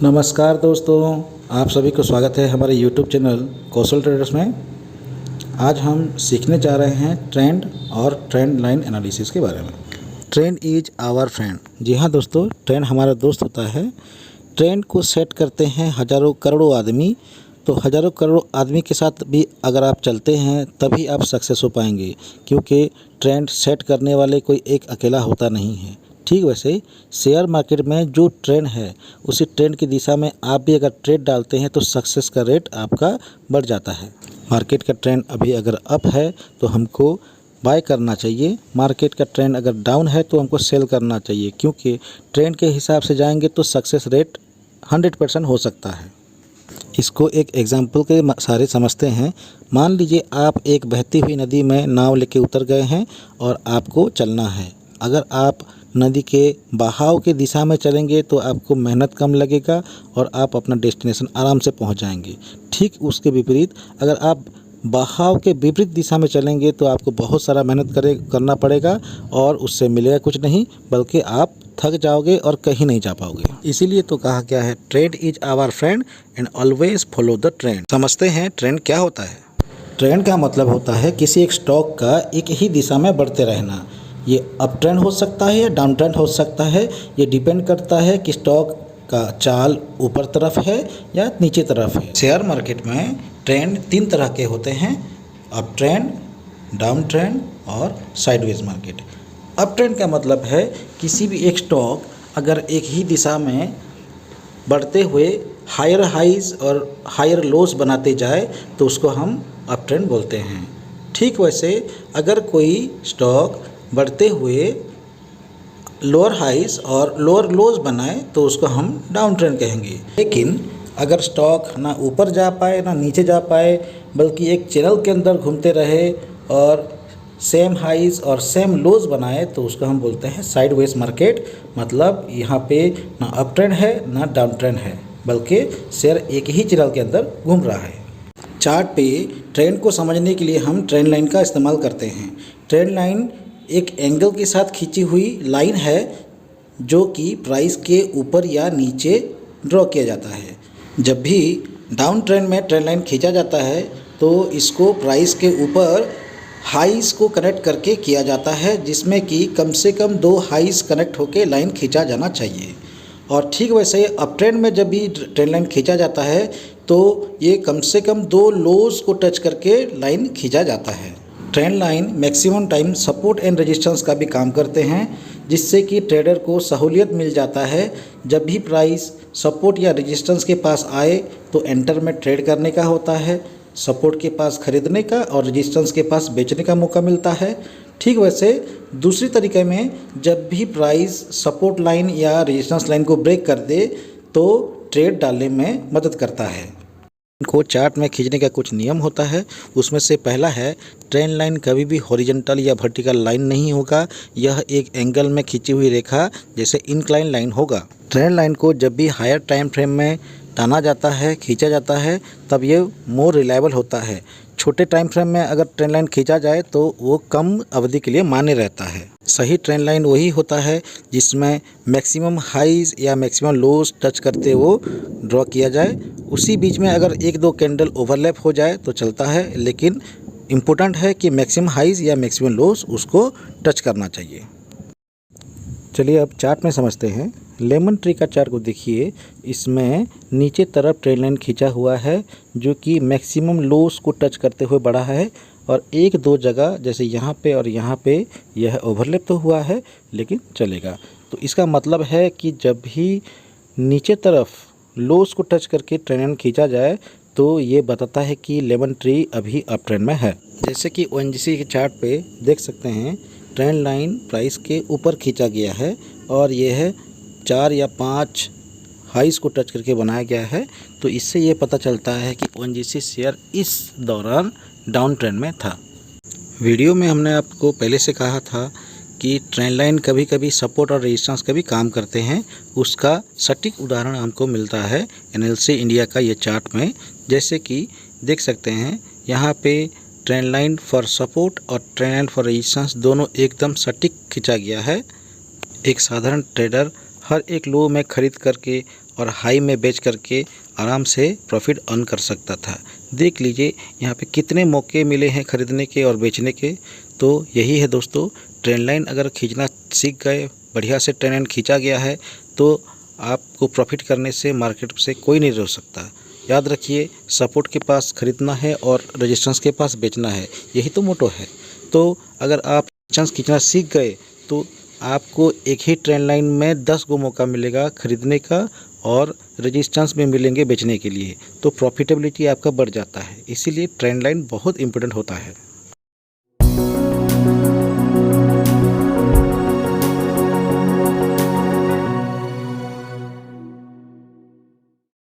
नमस्कार दोस्तों, आप सभी को स्वागत है हमारे YouTube चैनल कौशल ट्रेडर्स में। आज हम सीखने जा रहे हैं ट्रेंड और ट्रेंड लाइन एनालिसिस के बारे में। Trend is our friend. जी हाँ दोस्तों, ट्रेंड हमारा दोस्त होता है। ट्रेंड को सेट करते हैं हजारों करोड़ों आदमी। तो हजारों करोड़ों आदमी के साथ भी अगर आप चलते हैं तभी आप सक्सेस हो पाएंगे, क्योंकि ट्रेंड सेट करने वाले कोई एक अकेला होता नहीं है। ठीक वैसे शेयर मार्केट में जो ट्रेंड है उसी ट्रेंड की दिशा में आप भी अगर ट्रेड डालते हैं तो सक्सेस का रेट आपका बढ़ जाता है। मार्केट का ट्रेंड अभी अगर अप है तो हमको बाय करना चाहिए। मार्केट का ट्रेंड अगर डाउन है तो हमको सेल करना चाहिए, क्योंकि ट्रेंड के हिसाब से जाएंगे तो सक्सेस रेट 100% हो सकता है। इसको एक एग्जाम्पल के सारे समझते हैं। मान लीजिए आप एक बहती हुई नदी में नाव लेके उतर गए हैं और आपको चलना है। अगर आप नदी के बहाव के दिशा में चलेंगे तो आपको मेहनत कम लगेगा और आप अपना डेस्टिनेशन आराम से पहुंच जाएंगे। ठीक उसके विपरीत अगर आप बहाव के विपरीत दिशा में चलेंगे तो आपको बहुत सारा मेहनत करना पड़ेगा और उससे मिलेगा कुछ नहीं, बल्कि आप थक जाओगे और कहीं नहीं जा पाओगे। इसीलिए तो कहा गया है trend is our friend and always follow the trend. समझते हैं ट्रेंड क्या होता है। ट्रेंड का मतलब होता है किसी एक स्टॉक का एक ही दिशा में बढ़ते रहना। ये अप ट्रेंड हो सकता है या डाउन ट्रेंड हो सकता है। ये डिपेंड करता है कि स्टॉक का चाल ऊपर तरफ है या नीचे तरफ है। शेयर मार्केट में ट्रेंड 3 तरह के होते हैं: अप ट्रेंड, डाउन ट्रेंड और साइडवेज मार्केट। अप ट्रेंड का मतलब है किसी भी एक स्टॉक अगर एक ही दिशा में बढ़ते हुए हायर हाइज और हायर लोज बनाते जाए तो उसको हम अप ट्रेंड बोलते हैं। ठीक वैसे अगर कोई स्टॉक बढ़ते हुए लोअर हाइज और लोअर लोज बनाए तो उसको हम डाउन ट्रेंड कहेंगे। लेकिन अगर स्टॉक ना ऊपर जा पाए ना नीचे जा पाए, बल्कि एक चैनल के अंदर घूमते रहे और सेम हाइज और सेम लोज बनाए तो उसको हम बोलते हैं साइडवेज मार्केट। मतलब यहाँ पे ना अप ट्रेंड है ना डाउन ट्रेंड है, बल्कि शेयर एक ही चैनल के अंदर घूम रहा है। चार्ट पे ट्रेंड को समझने के लिए हम ट्रेंड लाइन का इस्तेमाल करते हैं। ट्रेंड लाइन एक एंगल के साथ खींची हुई लाइन है जो कि प्राइस के ऊपर या नीचे ड्रॉ किया जाता है। जब भी डाउन ट्रेंड में ट्रेंड लाइन खींचा जाता है तो इसको प्राइस के ऊपर हाइस को कनेक्ट करके किया जाता है, जिसमें कि कम से कम 2 हाइस कनेक्ट होकर लाइन खींचा जाना चाहिए। और ठीक वैसे अप ट्रेंड में जब भी ट्रेंड लाइन खींचा जाता है तो ये कम से कम 2 लोज को टच करके लाइन खींचा जाता है। Trend line maximum time support and resistance का भी काम करते हैं, जिससे कि ट्रेडर को सहूलियत मिल जाता है। जब भी प्राइस सपोर्ट या रेजिस्टेंस के पास आए तो एंटर में ट्रेड करने का होता है, सपोर्ट के पास खरीदने का और रेजिस्टेंस के पास बेचने का मौका मिलता है। ठीक वैसे दूसरी तरीके में जब भी प्राइस सपोर्ट लाइन या रेजिस्टेंस लाइन को ब्रेक कर दे तो ट्रेड डालने में मदद करता है। को चार्ट में खींचने का कुछ नियम होता है। उसमें से पहला है, ट्रेंड लाइन कभी भी हॉरिजॉन्टल या वर्टिकल लाइन नहीं होगा। यह एक एंगल में खींची हुई रेखा जैसे इंक्लाइन लाइन होगा। ट्रेंड लाइन को जब भी हायर टाइम फ्रेम में ताना जाता है, खींचा जाता है, तब ये मोर रिलायबल होता है। छोटे टाइम फ्रेम में अगर ट्रेंड लाइन खींचा जाए तो वो कम अवधि के लिए मान्य रहता है। सही ट्रेंड लाइन वही होता है जिसमें मैक्सिमम हाइज या मैक्सिमम लोज टच करते वो ड्रॉ किया जाए। उसी बीच में अगर 1-2 कैंडल ओवरलैप हो जाए तो चलता है, लेकिन इम्पोर्टेंट है कि मैक्सिमम हाइज या मैक्सिमम लोज उसको टच करना चाहिए। चलिए अब चार्ट में समझते हैं। लेमन ट्री का चार्ट को देखिए, इसमें नीचे तरफ ट्रेंड लाइन खींचा हुआ है जो कि मैक्सिमम लोस को टच करते हुए बढ़ा है, और 1-2 जगह जैसे यहाँ पे और यहाँ पे यह ओवरलैप तो हुआ है लेकिन चलेगा। तो इसका मतलब है कि जब भी नीचे तरफ लोस को टच करके ट्रेंड लाइन खींचा जाए तो ये बताता है कि लेमन ट्री अभी अप ट्रेंड में है। जैसे कि ONGC के चार्ट पे देख सकते हैं, ट्रेंड लाइन प्राइस के ऊपर खींचा गया है और यह है 4 या 5 हाइस को टच करके बनाया गया है। तो इससे ये पता चलता है कि ONGC शेयर इस दौरान डाउन ट्रेंड में था। वीडियो में हमने आपको पहले से कहा था कि ट्रेंड लाइन कभी कभी सपोर्ट और रेजिस्टेंस का भी काम करते हैं। उसका सटीक उदाहरण हमको मिलता है NLC इंडिया का ये चार्ट में। जैसे कि देख सकते हैं यहाँ पे ट्रेंड लाइन फॉर सपोर्ट और ट्रेंड लाइन फॉर रेजिस्टेंस दोनों एकदम सटीक खींचा गया है। एक साधारण ट्रेडर हर एक लो में खरीद करके और हाई में बेच करके आराम से प्रॉफिट अर्न कर सकता था। देख लीजिए यहाँ पे कितने मौके मिले हैं खरीदने के और बेचने के। तो यही है दोस्तों, ट्रेंड लाइन अगर खींचना सीख गए, बढ़िया से ट्रेंड लाइन खींचा गया है तो आपको प्रॉफिट करने से मार्केट से कोई नहीं रोक सकता। याद रखिए, सपोर्ट के पास खरीदना है और रेजिस्टेंस के पास बेचना है, यही तो मोटो है। तो अगर आप रेजिस्टेंस खींचना सीख गए तो आपको एक ही ट्रेंड लाइन में 10 गो मौका मिलेगा खरीदने का और रेजिस्टेंस में मिलेंगे बेचने के लिए। तो प्रॉफिटेबिलिटी आपका बढ़ जाता है। इसीलिए ट्रेंड लाइन बहुत इंपॉर्टेंट होता है।